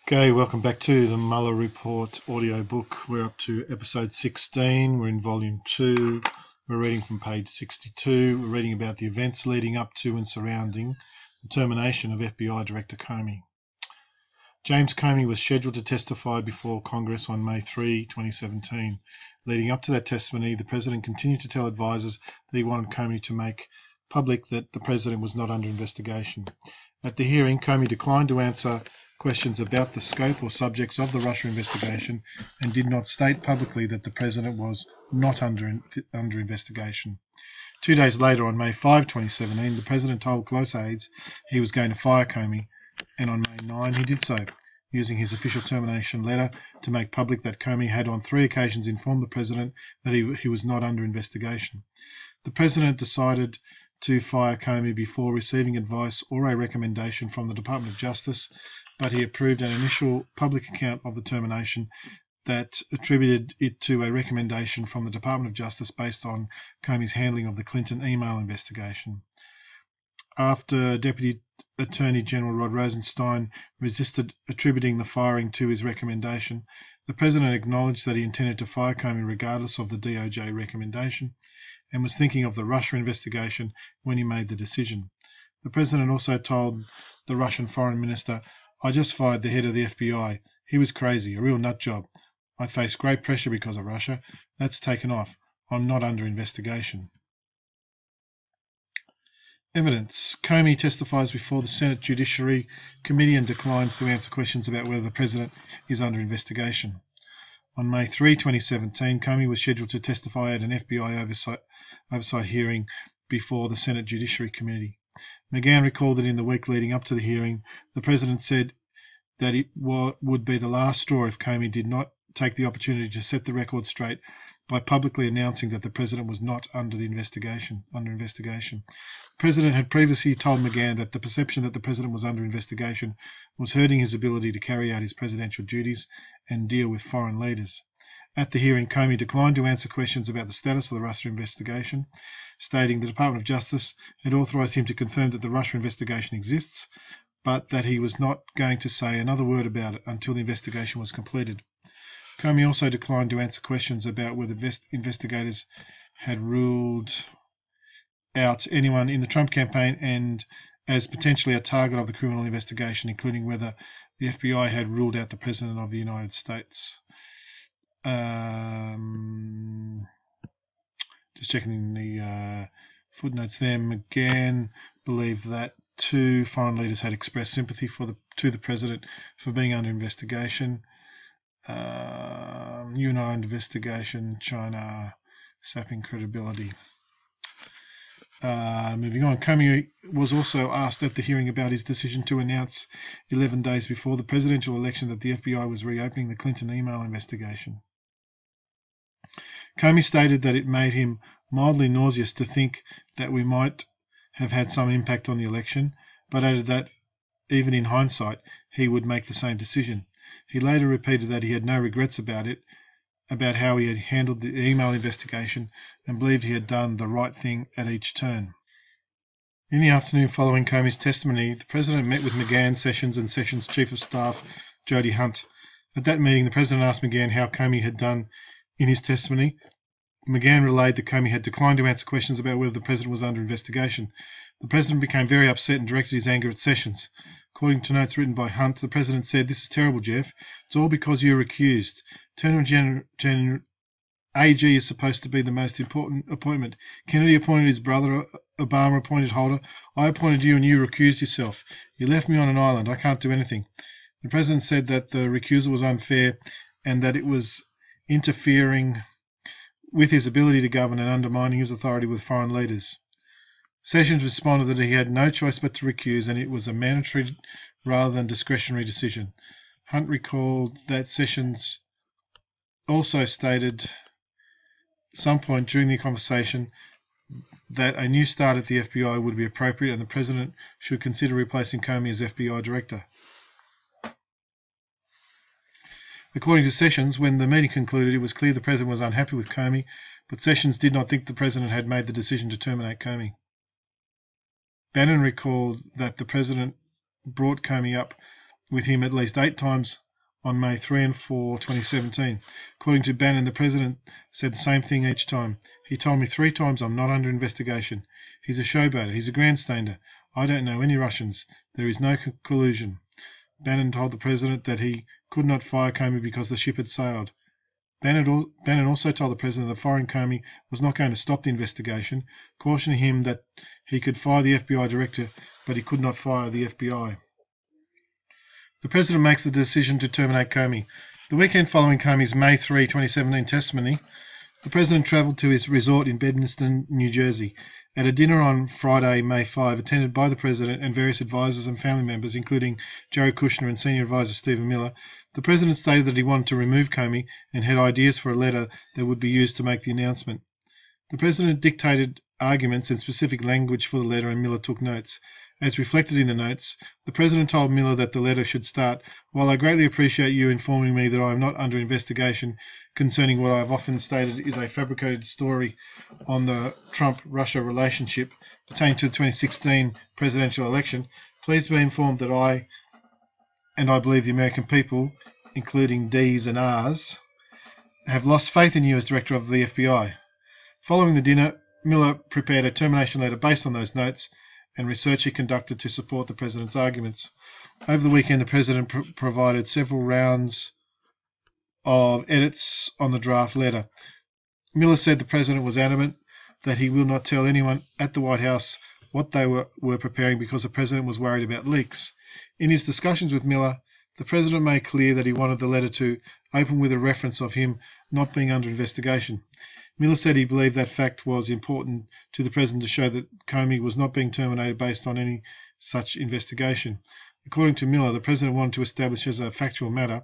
Okay, welcome back to the Mueller Report audiobook. We're up to episode 16. We're in volume 2. We're reading from page 62. We're reading about the events leading up to and surrounding the termination of FBI Director Comey. James Comey was scheduled to testify before Congress on May 3, 2017. Leading up to that testimony, the President continued to tell advisers that he wanted Comey to make public that the President was not under investigation. At the hearing, Comey declined to answer questions about the scope or subjects of the Russia investigation and did not state publicly that the President was not under investigation. 2 days later, on May 5, 2017, the President told close aides he was going to fire Comey, and on May 9 he did so, using his official termination letter to make public that Comey had on 3 occasions informed the President that he was not under investigation. The President decided to fire Comey before receiving advice or a recommendation from the Department of Justice, but he approved an initial public account of the termination that attributed it to a recommendation from the Department of Justice based on Comey's handling of the Clinton email investigation. After Deputy Attorney General Rod Rosenstein resisted attributing the firing to his recommendation, the President acknowledged that he intended to fire Comey regardless of the DOJ recommendation and was thinking of the Russia investigation when he made the decision. The President also told the Russian Foreign Minister, "I just fired the head of the FBI. He was crazy, a real nut job. I face great pressure because of Russia. That's taken off. I'm not under investigation." Evidence. Comey testifies before the Senate Judiciary Committee and declines to answer questions about whether the President is under investigation. On May 3, 2017, Comey was scheduled to testify at an FBI oversight hearing before the Senate Judiciary Committee. McGahn recalled that in the week leading up to the hearing, the President said that it would be the last straw if Comey did not take the opportunity to set the record straight by publicly announcing that the President was not under investigation. The President had previously told McGahn that the perception that the President was under investigation was hurting his ability to carry out his presidential duties and deal with foreign leaders. At the hearing, Comey declined to answer questions about the status of the Russia investigation, stating the Department of Justice had authorised him to confirm that the Russia investigation exists, but that he was not going to say another word about it until the investigation was completed. Comey also declined to answer questions about whether investigators had ruled out anyone in the Trump campaign and as potentially a target of the criminal investigation, including whether the FBI had ruled out the President of the United States. Just checking the footnotes there. McGahn believed that 2 foreign leaders had expressed sympathy to the President for being under investigation. UN investigation, China sapping credibility. Moving on, Comey was also asked at the hearing about his decision to announce 11 days before the presidential election that the FBI was reopening the Clinton email investigation. Comey stated that it made him mildly nauseous to think that we might have had some impact on the election, but added that, even in hindsight, he would make the same decision. He later repeated that he had no regrets about how he had handled the email investigation and believed he had done the right thing at each turn. In the afternoon following Comey's testimony, the President met with McGahn, Sessions and Sessions Chief of Staff Jody Hunt. At that meeting, the President asked McGahn how Comey had done in his testimony. McGahn relayed that Comey had declined to answer questions about whether the President was under investigation. The President became very upset and directed his anger at Sessions. According to notes written by Hunt, the President said, "This is terrible, Jeff. It's all because you're accused. AG is supposed to be the most important appointment. Kennedy appointed his brother, Obama appointed Holder. I appointed you and you recused yourself. You left me on an island. I can't do anything." The President said that the recusal was unfair and that it was interfering with his ability to govern and undermining his authority with foreign leaders. Sessions responded that he had no choice but to recuse and it was a mandatory rather than discretionary decision. Hunt recalled that Sessions also stated at some point during the conversation that a new start at the FBI would be appropriate and the President should consider replacing Comey as FBI Director. According to Sessions, when the meeting concluded, it was clear the President was unhappy with Comey, but Sessions did not think the President had made the decision to terminate Comey. Bannon recalled that the President brought Comey up with him at least 8 times on May 3 and 4, 2017. According to Bannon, the president said the same thing each time. He told me 3 times I'm not under investigation. He's a showboater. He's a grandstander. I don't know any Russians. There is no collusion. Bannon told the president that he could not fire Comey because the ship had sailed. Bannon also told the president that firing Comey was not going to stop the investigation, cautioning him that he could fire the FBI director, but he could not fire the FBI. The president makes the decision to terminate Comey. The weekend following Comey's May 3, 2017 testimony, the president travelled to his resort in Bedminster, New Jersey. At a dinner on Friday, May 5, attended by the president and various advisors and family members, including Jared Kushner and senior advisor Stephen Mueller, the president stated that he wanted to remove Comey and had ideas for a letter that would be used to make the announcement. The president dictated arguments and specific language for the letter, and Mueller took notes. As reflected in the notes, the president told Mueller that the letter should start, "While I greatly appreciate you informing me that I am not under investigation concerning what I have often stated is a fabricated story on the Trump-Russia relationship pertaining to the 2016 presidential election, please be informed that I, and I believe the American people, including D's and R's, have lost faith in you as director of the FBI." Following the dinner, Mueller prepared a termination letter based on those notes and research he conducted to support the president's arguments. Over the weekend, the president provided several rounds of edits on the draft letter. Mueller said the president was adamant that he will not tell anyone at the White House what they were preparing because the president was worried about leaks. In his discussions with Mueller, the president made clear that he wanted the letter to open with a reference of him not being under investigation. Mueller said he believed that fact was important to the president to show that Comey was not being terminated based on any such investigation. According to Mueller, the president wanted to establish as a factual matter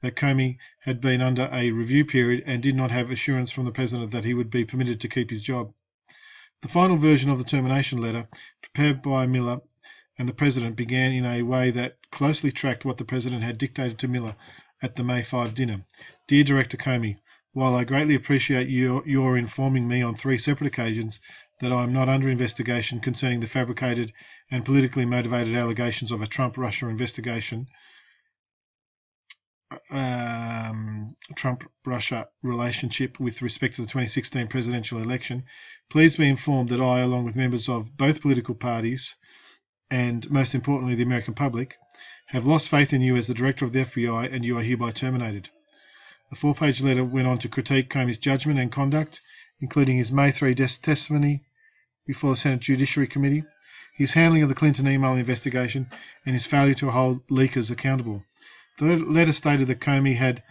that Comey had been under a review period and did not have assurance from the president that he would be permitted to keep his job. The final version of the termination letter, prepared by Mueller and the president, began in a way that closely tracked what the president had dictated to Mueller at the May 5 dinner. "Dear Director Comey, while I greatly appreciate your informing me on 3 separate occasions that I am not under investigation concerning the fabricated and politically motivated allegations of a Trump-Russia investigation, Trump-Russia relationship with respect to the 2016 presidential election, please be informed that I, along with members of both political parties and, most importantly, the American public, have lost faith in you as the director of the FBI, and you are hereby terminated." The 4-page letter went on to critique Comey's judgment and conduct, including his May 3 testimony before the Senate Judiciary Committee, his handling of the Clinton email investigation, and his failure to hold leakers accountable. The letter stated that Comey had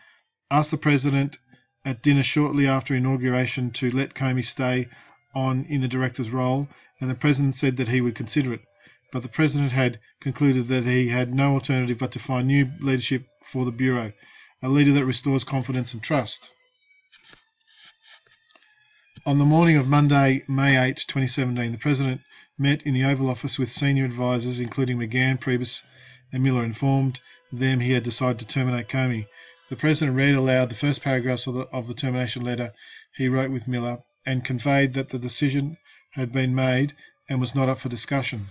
asked the president at dinner shortly after inauguration to let Comey stay on in the director's role, and the president said that he would consider it. But the president had concluded that he had no alternative but to find new leadership for the Bureau, a leader that restores confidence and trust. On the morning of Monday, May 8, 2017, the president met in the Oval Office with senior advisors, including McGahn, Priebus, and Mueller, informed them he had decided to terminate Comey. The president read aloud the first paragraphs of the termination letter he wrote with Mueller and conveyed that the decision had been made and was not up for discussion.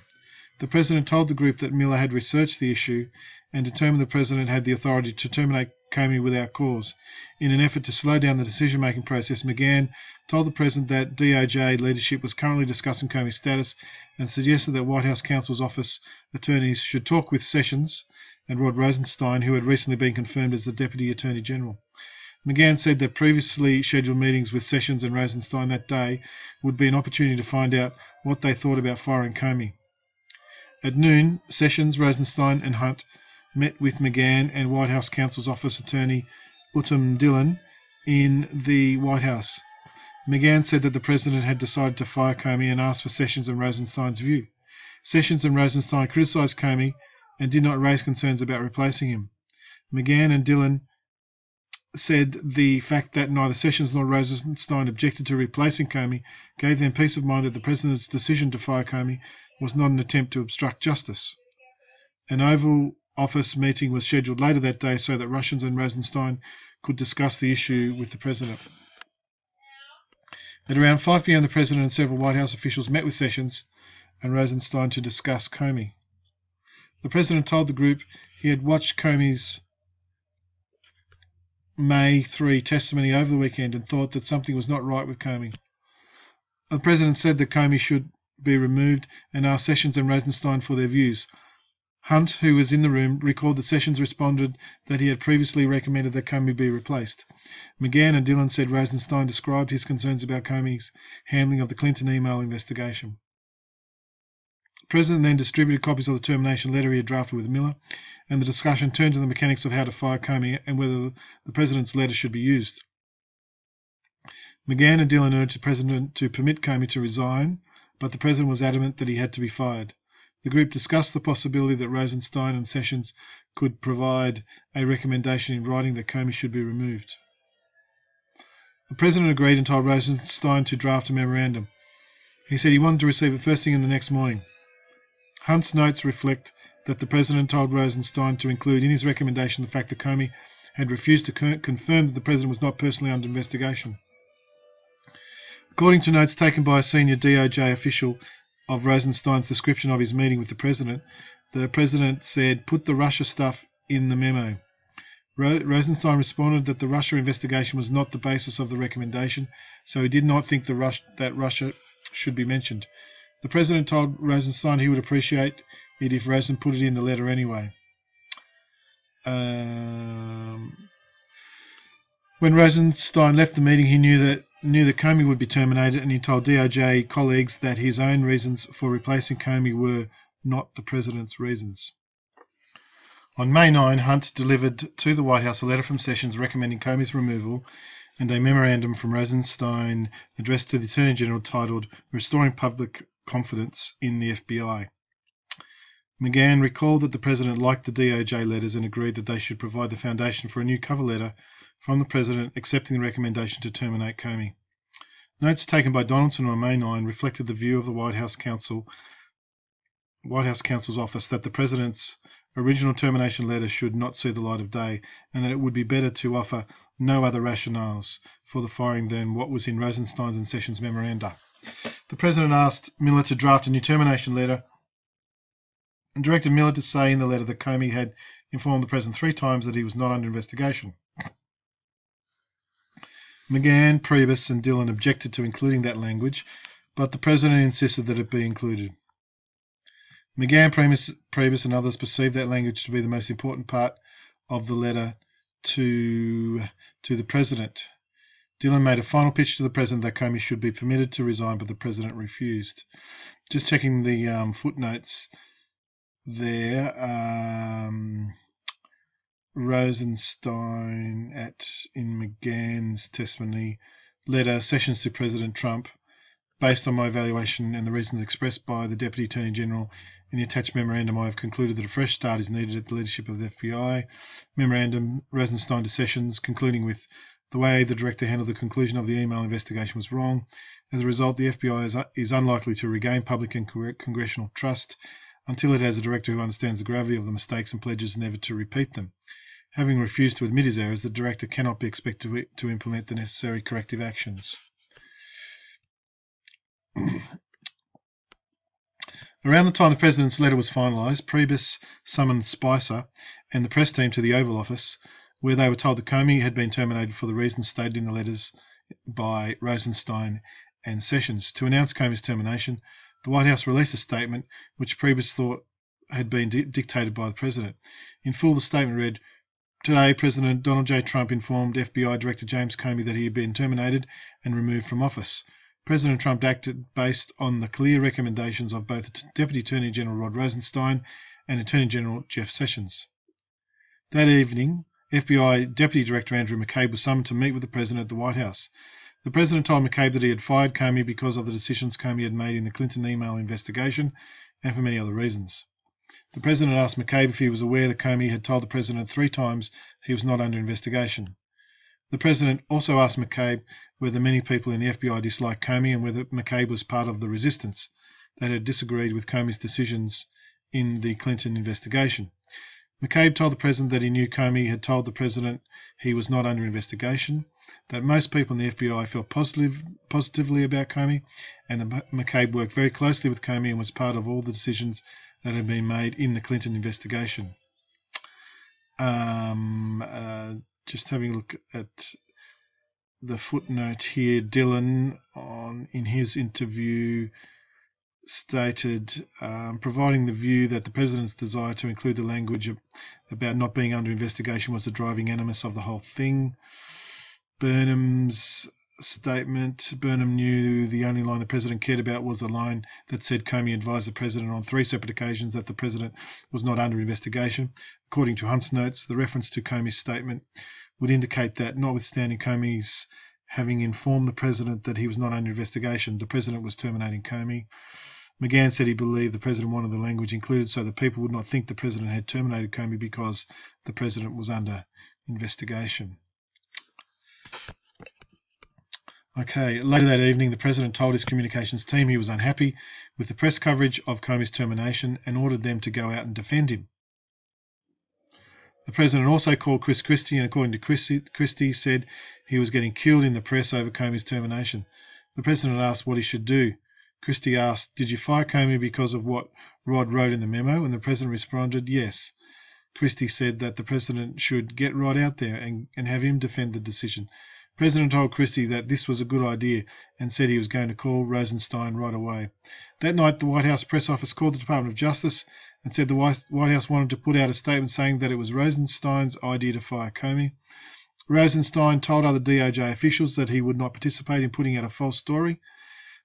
The president told the group that Mueller had researched the issue and determined the president had the authority to terminate Comey without cause. In an effort to slow down the decision-making process, McGahn told the president that DOJ leadership was currently discussing Comey's status and suggested that White House counsel's office attorneys should talk with Sessions and Rod Rosenstein, who had recently been confirmed as the Deputy Attorney General. McGahn said that previously scheduled meetings with Sessions and Rosenstein that day would be an opportunity to find out what they thought about firing Comey. At noon, Sessions, Rosenstein and Hunt met with McGahn and White House counsel's office attorney Utam Dillon in the White House. McGahn said that the president had decided to fire Comey and asked for Sessions and Rosenstein's view. Sessions and Rosenstein criticised Comey and did not raise concerns about replacing him. McGahn and Dillon said the fact that neither Sessions nor Rosenstein objected to replacing Comey gave them peace of mind that the president's decision to fire Comey was not an attempt to obstruct justice. An Oval Office meeting was scheduled later that day so that Russians and Rosenstein could discuss the issue with the president. At around 5 p.m, the president and several White House officials met with Sessions and Rosenstein to discuss Comey. The president told the group He had watched Comey's May 3 testimony over the weekend and thought that something was not right with Comey. The President said that Comey should be removed and asked Sessions and Rosenstein for their views. Hunt, who was in the room, recalled that Sessions responded that he had previously recommended that Comey be replaced. McGann and Dillon said Rosenstein described his concerns about Comey's handling of the Clinton email investigation. The President then distributed copies of the termination letter he had drafted with Mueller, and the discussion turned to the mechanics of how to fire Comey and whether the President's letter should be used. McGann and Dillon urged the President to permit Comey to resign, but the President was adamant that he had to be fired. The group discussed the possibility that Rosenstein and Sessions could provide a recommendation in writing that Comey should be removed. The President agreed and told Rosenstein to draft a memorandum. He said he wanted to receive it first thing in the next morning. Hunt's notes reflect that the President told Rosenstein to include in his recommendation the fact that Comey had refused to confirm that the President was not personally under investigation. According to notes taken by a senior DOJ official of Rosenstein's description of his meeting with the President said, "Put the Russia stuff in the memo." Rosenstein responded that the Russia investigation was not the basis of the recommendation, so he did not think that Russia should be mentioned. The President told Rosenstein he would appreciate it if Rosen put it in the letter anyway. When Rosenstein left the meeting, he knew that Comey would be terminated, and he told DOJ colleagues that his own reasons for replacing Comey were not the President's reasons. On May 9, Hunt delivered to the White House a letter from Sessions recommending Comey's removal and a memorandum from Rosenstein addressed to the Attorney General titled "Restoring Public Confidence in the FBI." McGann recalled that the President liked the DOJ letters and agreed that they should provide the foundation for a new cover letter from the President accepting the recommendation to terminate Comey. Notes taken by Donaldson on May 9 reflected the view of the White House Counsel's office that the President's original termination letter should not see the light of day, and that it would be better to offer no other rationales for the firing than what was in Rosenstein's and Sessions' memoranda. The President asked Mueller to draft a new termination letter and directed Mueller to say in the letter that Comey had informed the President 3 times that he was not under investigation. McGann, Priebus and Dillon objected to including that language, but the President insisted that it be included. McGann, Priebus and others perceived that language to be the most important part of the letter to the President. Dillon made a final pitch to the President that Comey should be permitted to resign, but the President refused. Just checking the footnotes there. Rosenstein in McGann's testimony letter, Sessions to President Trump, based on my evaluation and the reasons expressed by the Deputy Attorney General in the attached memorandum, I have concluded that a fresh start is needed at the leadership of the FBI. Memorandum, Rosenstein to Sessions, concluding with the way the Director handled the conclusion of the email investigation was wrong. As a result, the FBI is unlikely to regain public and congressional trust until it has a Director who understands the gravity of the mistakes and pledges never to repeat them. Having refused to admit his errors, the Director cannot be expected to implement the necessary corrective actions. Around the time the President's letter was finalised, Priebus summoned Spicer and the press team to the Oval Office, where they were told that Comey had been terminated for the reasons stated in the letters by Rosenstein and Sessions. To announce Comey's termination, the White House released a statement which Priebus thought had been dictated by the President. In full, the statement read, "Today, President Donald J. Trump informed FBI Director James Comey that he had been terminated and removed from office. President Trump acted based on the clear recommendations of both Deputy Attorney General Rod Rosenstein and Attorney General Jeff Sessions." That evening, FBI Deputy Director Andrew McCabe was summoned to meet with the President at the White House. The President told McCabe that he had fired Comey because of the decisions Comey had made in the Clinton email investigation and for many other reasons. The President asked McCabe if he was aware that Comey had told the President 3 times he was not under investigation. The President also asked McCabe whether many people in the FBI disliked Comey and whether McCabe was part of the resistance that had disagreed with Comey's decisions in the Clinton investigation. McCabe told the President that he knew Comey had told the President he was not under investigation, that most people in the FBI felt positively about Comey, and that McCabe worked very closely with Comey and was part of all the decisions that had been made in the Clinton investigation. Just having a look at the footnote here, Dylan, in his interview, stated, providing the view that the President's desire to include the language about not being under investigation was the driving animus of the whole thing. Burnham's statement, Burnham knew the only line the President cared about was the line that said Comey advised the President on 3 separate occasions that the President was not under investigation. According to Hunt's notes, the reference to Comey's statement would indicate that, notwithstanding Comey's having informed the President that he was not under investigation, the President was terminating Comey. McGahn said he believed the President wanted the language included so that people would not think the President had terminated Comey because the President was under investigation. Okay, later that evening, the President told his communications team he was unhappy with the press coverage of Comey's termination and ordered them to go out and defend him. The President also called Chris Christie, and according to Christie, said he was getting killed in the press over Comey's termination. The President asked what he should do. Christie asked, "Did you fire Comey because of what Rod wrote in the memo?" And the President responded, "Yes." Christie said that the President should get Rod out there and have him defend the decision. The President told Christie that this was a good idea and said he was going to call Rosenstein right away. That night, the White House press office called the Department of Justice and said the White House wanted to put out a statement saying that it was Rosenstein's idea to fire Comey. Rosenstein told other DOJ officials that he would not participate in putting out a false story.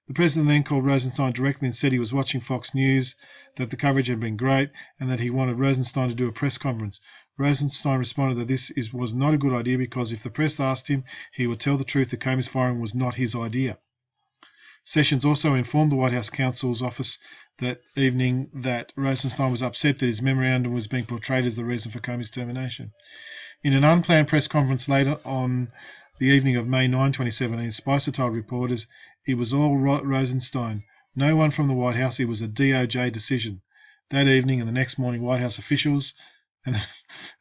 The President then called Rosenstein directly and said he was watching Fox News, that the coverage had been great, and that he wanted Rosenstein to do a press conference. Rosenstein responded that this was not a good idea because if the press asked him, he would tell the truth that Comey's firing was not his idea. Sessions also informed the White House counsel's office that evening that Rosenstein was upset that his memorandum was being portrayed as the reason for Comey's termination. In an unplanned press conference later on the evening of May 9, 2017, Spicer told reporters it was all Rosenstein. No one from the White House. It was a DOJ decision. That evening and the next morning, White House officials and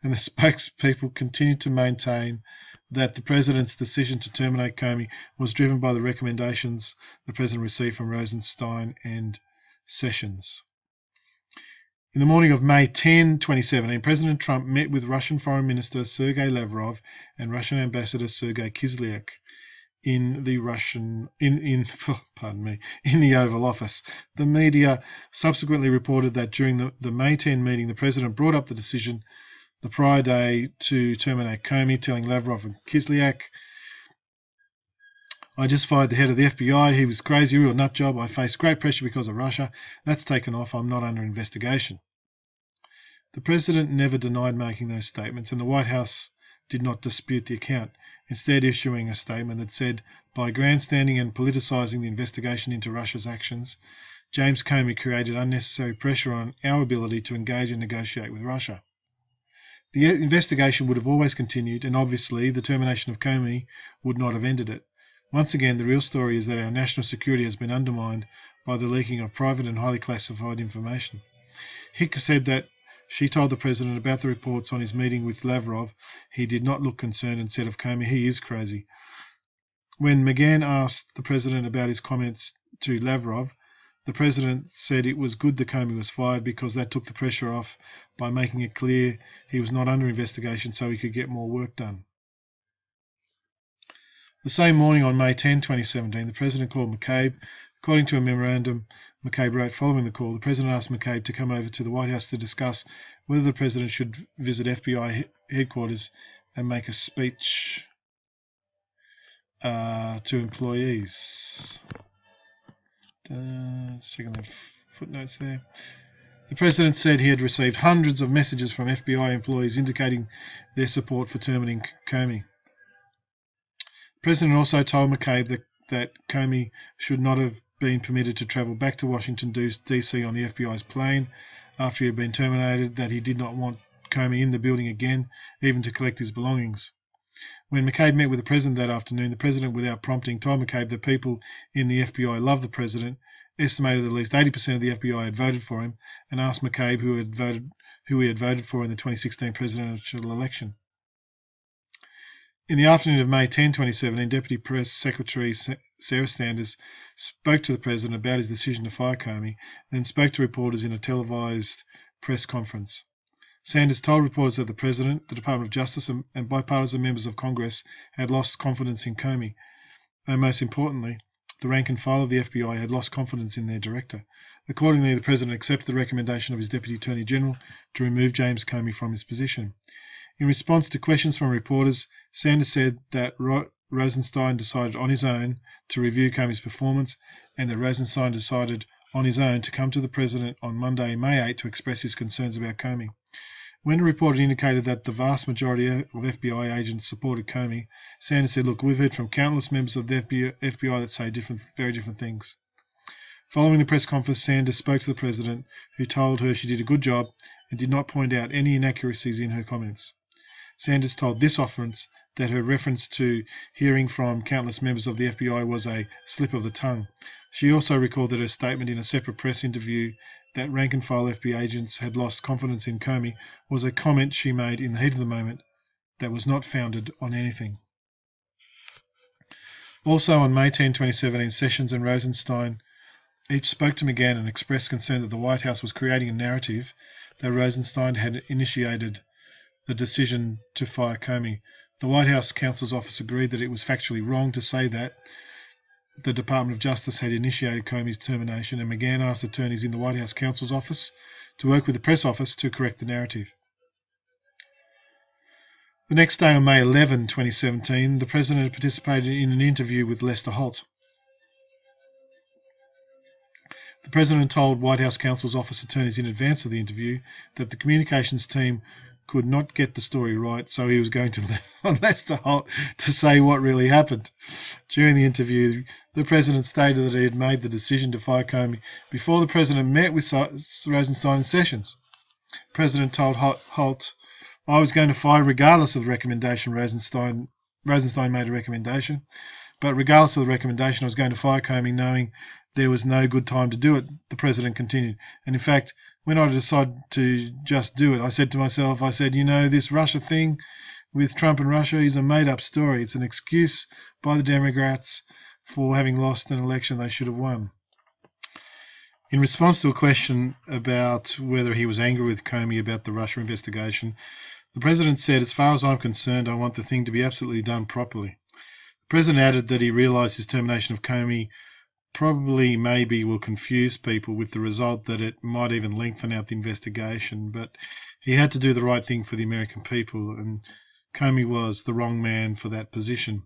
the spokespeople continued to maintain that the President's decision to terminate Comey was driven by the recommendations the President received from Rosenstein and Sessions. In the morning of May 10, 2017, President Trump met with Russian Foreign Minister Sergei Lavrov and Russian Ambassador Sergei Kislyak in the Oval Office. The media subsequently reported that during the May 10 meeting, the President brought up the decision the prior day to terminate Comey, telling Lavrov and Kislyak, "I just fired the head of the FBI. He was crazy, real nut job. I faced great pressure because of Russia. That's taken off. I'm not under investigation." The President never denied making those statements, and the White House did not dispute the account, instead issuing a statement that said, "By grandstanding and politicising the investigation into Russia's actions, James Comey created unnecessary pressure on our ability to engage and negotiate with Russia." The investigation would have always continued, and obviously the termination of Comey would not have ended it. Once again, the real story is that our national security has been undermined by the leaking of private and highly classified information. Hick said that she told the President about the reports on his meeting with Lavrov. He did not look concerned and said of Comey, "He is crazy." When McGahn asked the President about his comments to Lavrov, the President said it was good that Comey was fired because that took the pressure off by making it clear he was not under investigation so he could get more work done. The same morning on May 10, 2017, the President called McCabe. According to a memorandum McCabe wrote following the call, the President asked McCabe to come over to the White House to discuss whether the President should visit FBI headquarters and make a speech to employees. Checking the footnotes there. The President said he had received hundreds of messages from FBI employees indicating their support for terminating Comey. The President also told McCabe that Comey should not have been permitted to travel back to Washington, D.C. on the FBI's plane after he had been terminated, that he did not want Comey in the building again, even to collect his belongings. When McCabe met with the President that afternoon, the President, without prompting, told McCabe that people in the FBI loved the President, estimated that at least 80% of the FBI had voted for him, and asked McCabe who he had voted for in the 2016 presidential election. In the afternoon of May 10, 2017, Deputy Press Secretary Sarah Sanders spoke to the President about his decision to fire Comey, then spoke to reporters in a televised press conference. Sanders told reporters that the President, the Department of Justice and bipartisan members of Congress had lost confidence in Comey, and most importantly, the rank and file of the FBI had lost confidence in their director. Accordingly, the President accepted the recommendation of his Deputy Attorney General to remove James Comey from his position. In response to questions from reporters, Sanders said that Rosenstein decided on his own to review Comey's performance, and that Rosenstein decided on his own to come to the President on Monday, May 8, to express his concerns about Comey. When a reporter indicated that the vast majority of FBI agents supported Comey, Sanders said, "Look, we've heard from countless members of the FBI that say very different things." Following the press conference, Sanders spoke to the President, who told her she did a good job and did not point out any inaccuracies in her comments. Sanders told this audience that her reference to hearing from countless members of the FBI was a slip of the tongue. She also recalled that her statement in a separate press interview that rank-and-file FBI agents had lost confidence in Comey was a comment she made in the heat of the moment that was not founded on anything. Also on May 10, 2017, Sessions and Rosenstein each spoke to McGahn and expressed concern that the White House was creating a narrative that Rosenstein had initiated the decision to fire Comey. The White House counsel's office agreed that it was factually wrong to say that the Department of Justice had initiated Comey's termination, and McGahn asked attorneys in the White House counsel's office to work with the press office to correct the narrative. The next day, on May 11, 2017, the President participated in an interview with Lester Holt. The President told White House counsel's office attorneys in advance of the interview that the communications team could not get the story right, so he was going to let Lester Holt to say what really happened. During the interview, the President stated that he had made the decision to fire Comey before the President met with Rosenstein and Sessions. The President told Holt, "I was going to fire regardless of the recommendation. Rosenstein made a recommendation, but regardless of the recommendation, I was going to fire Comey knowing there was no good time to do it," the President continued. "And in fact, when I decided to just do it, I said to myself, this Russia thing with Trump and Russia is a made-up story. It's an excuse by the Democrats for having lost an election they should have won." In response to a question about whether he was angry with Comey about the Russia investigation, the President said, "As far as I'm concerned, I want the thing to be absolutely done properly." The President added that he realised his termination of Comey maybe will confuse people, with the result that it might even lengthen out the investigation, but he had to do the right thing for the American people, and Comey was the wrong man for that position.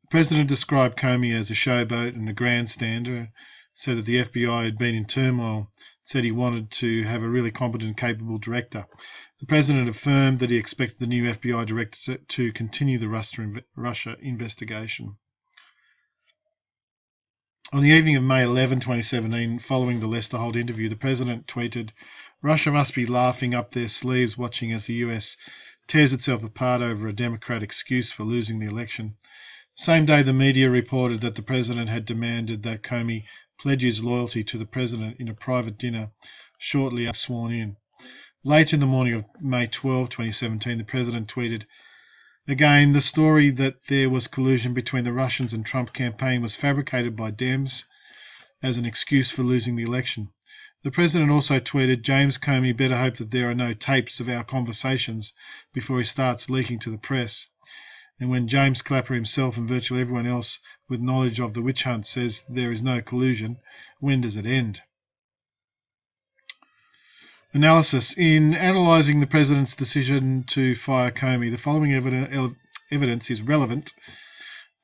The President described Comey as a showboat and a grandstander, said that the FBI had been in turmoil, said he wanted to have a really competent and capable director. The President affirmed that he expected the new FBI director to continue the Russia investigation. On the evening of May 11, 2017, following the Lester Holt interview, the President tweeted, "Russia must be laughing up their sleeves watching as the US tears itself apart over a Democrat excuse for losing the election." The same day, the media reported that the President had demanded that Comey pledge his loyalty to the President in a private dinner shortly after sworn in. Late in the morning of May 12, 2017, the President tweeted, "Again, the story that there was collusion between the Russians and Trump campaign was fabricated by Dems as an excuse for losing the election." The President also tweeted, "James Comey better hope that there are no tapes of our conversations before he starts leaking to the press." And when James Clapper himself and virtually everyone else with knowledge of the witch hunt says there is no collusion, when does it end? Analysis. In analysing the President's decision to fire Comey, the following evidence is relevant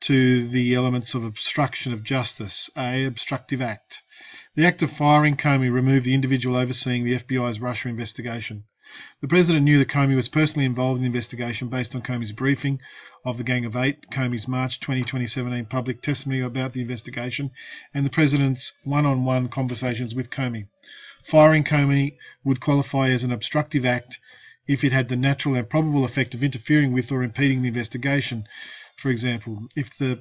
to the elements of obstruction of justice. A. Obstructive act. The act of firing Comey removed the individual overseeing the FBI's Russia investigation. The President knew that Comey was personally involved in the investigation based on Comey's briefing of the Gang of Eight, Comey's March 2017 public testimony about the investigation, and the President's one-on-one conversations with Comey. Firing Comey would qualify as an obstructive act if it had the natural and probable effect of interfering with or impeding the investigation. For example, if the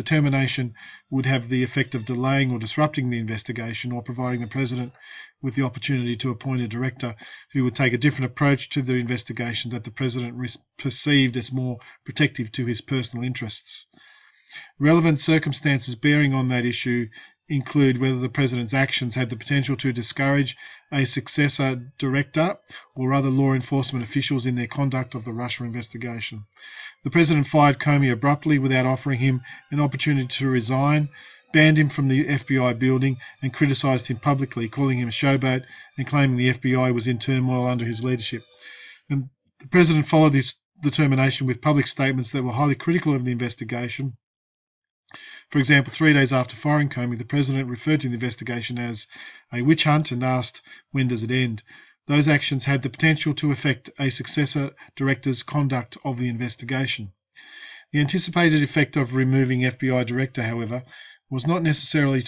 termination would have the effect of delaying or disrupting the investigation, or providing the President with the opportunity to appoint a director who would take a different approach to the investigation that the President perceived as more protective to his personal interests. Relevant circumstances bearing on that issue include whether the president's actions had the potential to discourage a successor director or other law enforcement officials in their conduct of the Russia investigation. The president fired Comey abruptly without offering him an opportunity to resign, banned him from the FBI building, and criticised him publicly, calling him a showboat and claiming the FBI was in turmoil under his leadership. And the president followed this determination with public statements that were highly critical of the investigation. For example, 3 days after firing Comey, the president referred to the investigation as a witch hunt and asked, "When does it end?" Those actions had the potential to affect a successor director's conduct of the investigation. The anticipated effect of removing FBI director, however, would not necessarily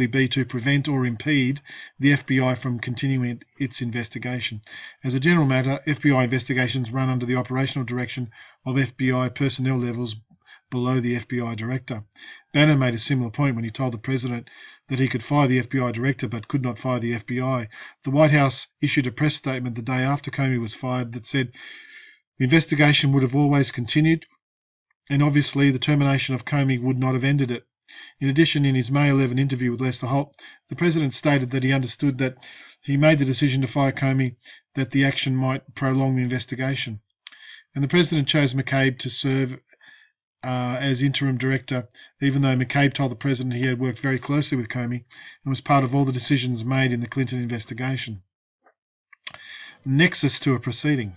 be to prevent or impede the FBI from continuing its investigation. As a general matter, FBI investigations run under the operational direction of FBI personnel levels below the FBI director. Bannon made a similar point when he told the president that he could fire the FBI director but could not fire the FBI. The White House issued a press statement the day after Comey was fired that said the investigation would have always continued, and obviously the termination of Comey would not have ended it. In addition, in his May 11 interview with Lester Holt, the president stated that he understood that he made the decision to fire Comey that the action might prolong the investigation. And the president chose McCabe to serve as interim director, even though McCabe told the president he had worked very closely with Comey and was part of all the decisions made in the Clinton investigation. Nexus to a proceeding.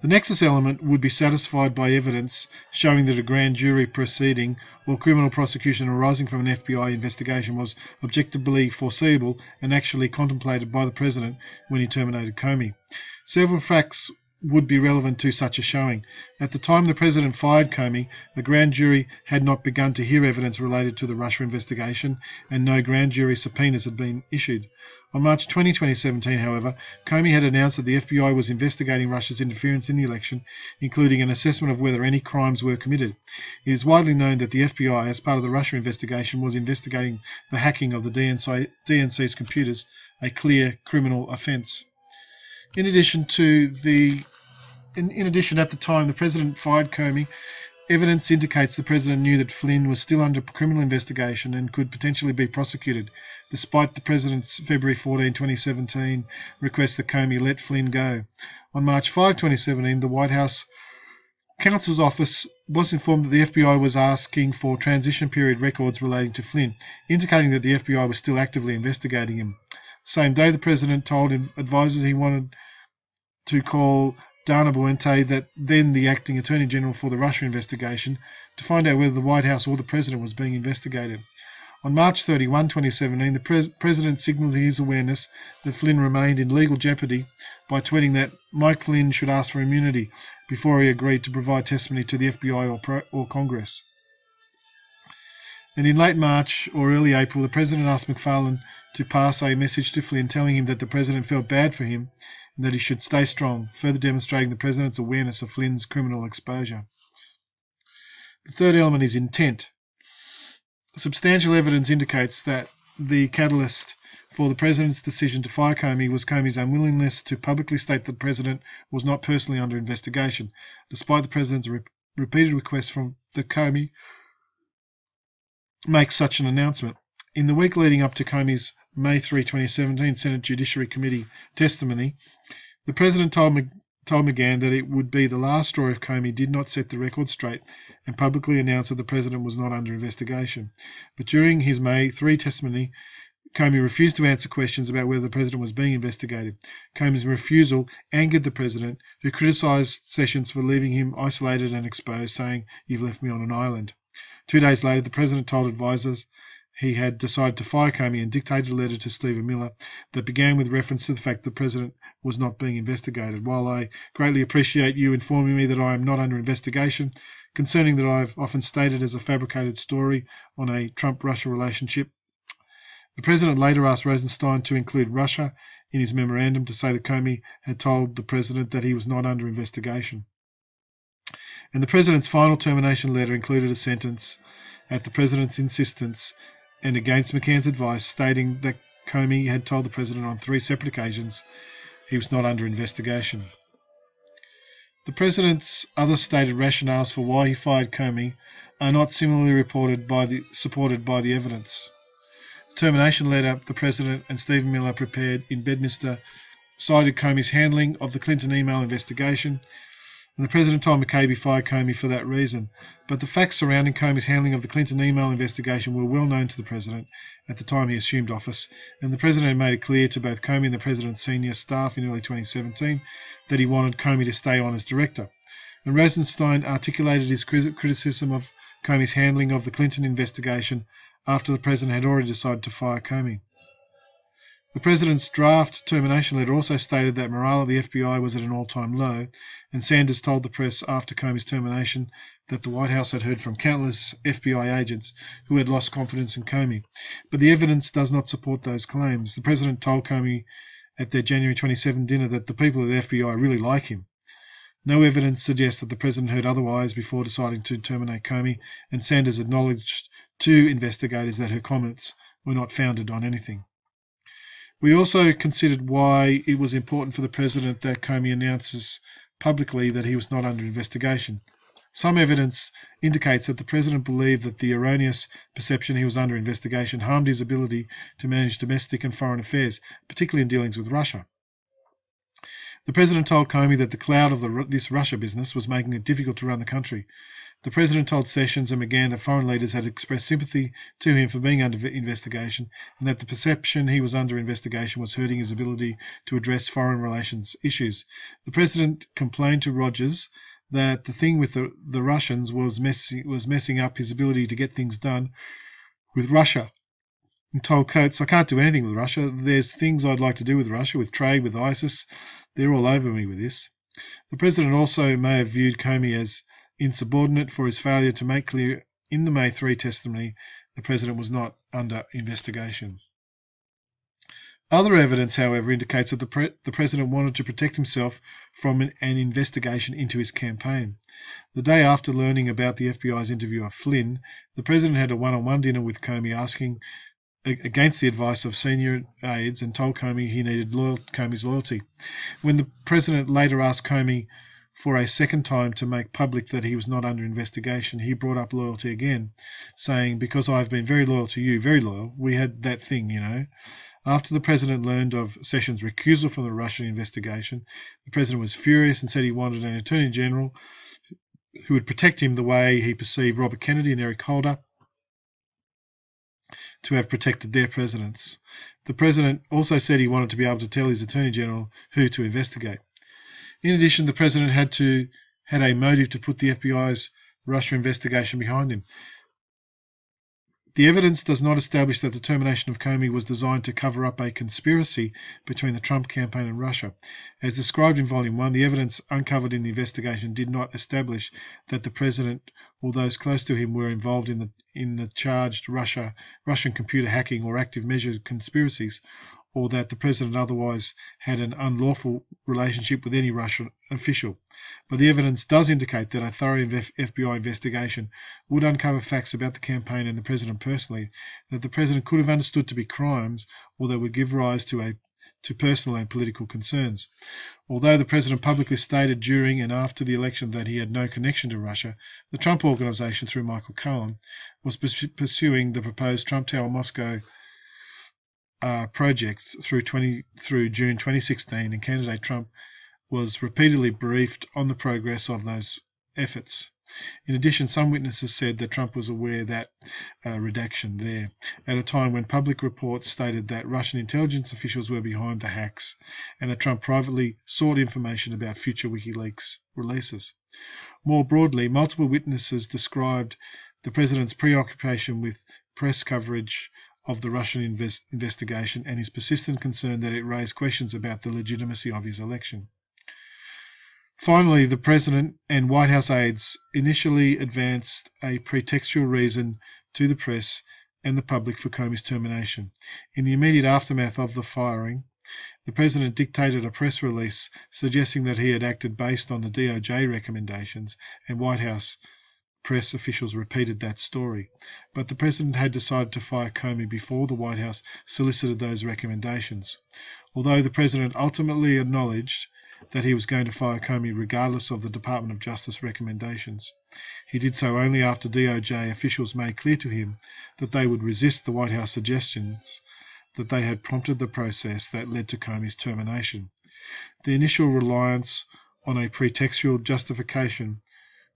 The nexus element would be satisfied by evidence showing that a grand jury proceeding or criminal prosecution arising from an FBI investigation was objectively foreseeable and actually contemplated by the president when he terminated Comey. Several facts would be relevant to such a showing. At the time the president fired Comey, a grand jury had not begun to hear evidence related to the Russia investigation, and no grand jury subpoenas had been issued. On March 20, 2017, however, Comey had announced that the FBI was investigating Russia's interference in the election, including an assessment of whether any crimes were committed. It is widely known that the FBI, as part of the Russia investigation, was investigating the hacking of the DNC's computers, a clear criminal offence. In addition, at the time the president fired Comey, evidence indicates the president knew that Flynn was still under criminal investigation and could potentially be prosecuted, despite the president's February 14, 2017 request that Comey let Flynn go. On March 5, 2017, the White House counsel's office was informed that the FBI was asking for transition period records relating to Flynn, indicating that the FBI was still actively investigating him. The same day, the president told advisors he wanted to call Dana Boente, then the acting Attorney General for the Russia investigation, to find out whether the White House or the president was being investigated. On March 31, 2017, the president signalled his awareness that Flynn remained in legal jeopardy by tweeting that Mike Flynn should ask for immunity before he agreed to provide testimony to the FBI or Congress. And in late March or early April, the president asked McFarlane to pass a message to Flynn telling him that the president felt bad for him and that he should stay strong, further demonstrating the president's awareness of Flynn's criminal exposure. The third element is intent. Substantial evidence indicates that the catalyst for the president's decision to fire Comey was Comey's unwillingness to publicly state that the president was not personally under investigation, despite the president's repeated requests that Comey make such an announcement. In the week leading up to Comey's May 3, 2017 Senate Judiciary Committee testimony, the president told McGahn that it would be the last straw if Comey did not set the record straight and publicly announce that the president was not under investigation. But during his May 3 testimony, Comey refused to answer questions about whether the president was being investigated. Comey's refusal angered the president, who criticised Sessions for leaving him isolated and exposed, saying, "You've left me on an island." 2 days later, the president told advisors he had decided to fire Comey and dictated a letter to Stephen Miller that began with reference to the fact that the president was not being investigated. While I greatly appreciate you informing me that I am not under investigation, concerning that I've often stated as a fabricated story on a Trump-Russia relationship, the president later asked Rosenstein to include Russia in his memorandum to say that Comey had told the president that he was not under investigation. And the president's final termination letter included a sentence, at the president's insistence and against McCann's advice, stating that Comey had told the president on 3 separate occasions he was not under investigation. The President's other stated rationales for why he fired Comey are not similarly supported by the evidence. The termination letter the President and Stephen Mueller prepared in Bedminster cited Comey's handling of the Clinton email investigation, and the President told McCabe he fired Comey for that reason. But the facts surrounding Comey's handling of the Clinton email investigation were well known to the President at the time he assumed office, and the President made it clear to both Comey and the President's senior staff in early 2017 that he wanted Comey to stay on as director. And Rosenstein articulated his criticism of Comey's handling of the Clinton investigation after the President had already decided to fire Comey. The President's draft termination letter also stated that morale at the FBI was at an all-time low, and Sanders told the press after Comey's termination that the White House had heard from countless FBI agents who had lost confidence in Comey. But the evidence does not support those claims. The President told Comey at their January 27 dinner that the people at the FBI really like him. No evidence suggests that the President heard otherwise before deciding to terminate Comey, and Sanders acknowledged to investigators that her comments were not founded on anything. We also considered why it was important for the President that Comey announces publicly that he was not under investigation. Some evidence indicates that the President believed that the erroneous perception he was under investigation harmed his ability to manage domestic and foreign affairs, particularly in dealings with Russia. The President told Comey that the cloud of this Russia business was making it difficult to run the country. The President told Sessions and McGahn that foreign leaders had expressed sympathy to him for being under investigation, and that the perception he was under investigation was hurting his ability to address foreign relations issues. The President complained to Rogers that the thing with the Russians was messing up his ability to get things done with Russia, and told Coates, "I can't do anything with Russia. There's things I'd like to do with Russia, with trade, with ISIS. They're all over me with this." The President also may have viewed Comey as insubordinate for his failure to make clear in the May 3 testimony the President was not under investigation. Other evidence, however, indicates that the President wanted to protect himself from an investigation into his campaign. The day after learning about the FBI's interview of Flynn, the President had a one-on-one dinner with Comey asking against the advice of senior aides and told Comey he needed Comey's loyalty. When the President later asked Comey for a second time to make public that he was not under investigation, he brought up loyalty again, saying, "Because I've been very loyal to you, very loyal. We had that thing, you know." After the President learned of Sessions' recusal from the Russian investigation, the President was furious and said he wanted an Attorney General who would protect him the way he perceived Robert Kennedy and Eric Holder to have protected their presidents. The President also said he wanted to be able to tell his Attorney General who to investigate. In addition, the President had a motive to put the FBI's Russia investigation behind him. The evidence does not establish that the termination of Comey was designed to cover up a conspiracy between the Trump campaign and Russia. As described in Volume 1, the evidence uncovered in the investigation did not establish that the President or those close to him were involved in the charged Russian computer hacking or active measure conspiracies, or that the President otherwise had an unlawful relationship with any Russian official. But the evidence does indicate that a thorough FBI investigation would uncover facts about the campaign and the President personally that the President could have understood to be crimes, or that would give rise to personal and political concerns. Although the President publicly stated during and after the election that he had no connection to Russia, the Trump Organization, through Michael Cohen, was pursuing the proposed Trump Tower Moscow project through June 2016, and candidate Trump was repeatedly briefed on the progress of those efforts. In addition, some witnesses said that Trump was aware that redaction there, at a time when public reports stated that Russian intelligence officials were behind the hacks, and that Trump privately sought information about future WikiLeaks releases. More broadly, multiple witnesses described the President's preoccupation with press coverage of the Russian investigation and his persistent concern that it raised questions about the legitimacy of his election. Finally, the President and White House aides initially advanced a pretextual reason to the press and the public for Comey's termination. In the immediate aftermath of the firing, the President dictated a press release suggesting that he had acted based on the DOJ recommendations, and White House press officials repeated that story. But the President had decided to fire Comey before the White House solicited those recommendations. Although the President ultimately acknowledged that he was going to fire Comey regardless of the Department of Justice recommendations. He did so only after DOJ officials made clear to him that they would resist the White House suggestions that they had prompted the process that led to Comey's termination. The initial reliance on a pretextual justification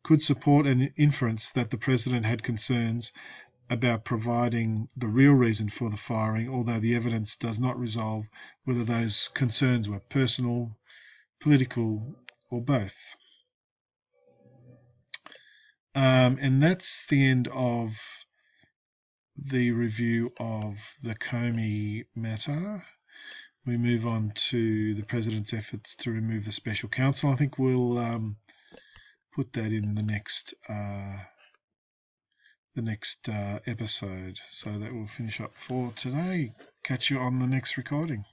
could support an inference that the president had concerns about providing the real reason for the firing, although the evidence does not resolve whether those concerns were personal, political, or both. And that's the end of the review of the Comey matter. We move on to the president's efforts to remove the special counsel. I think we'll put that in the next episode. So that will finish up for today. Catch you on the next recording.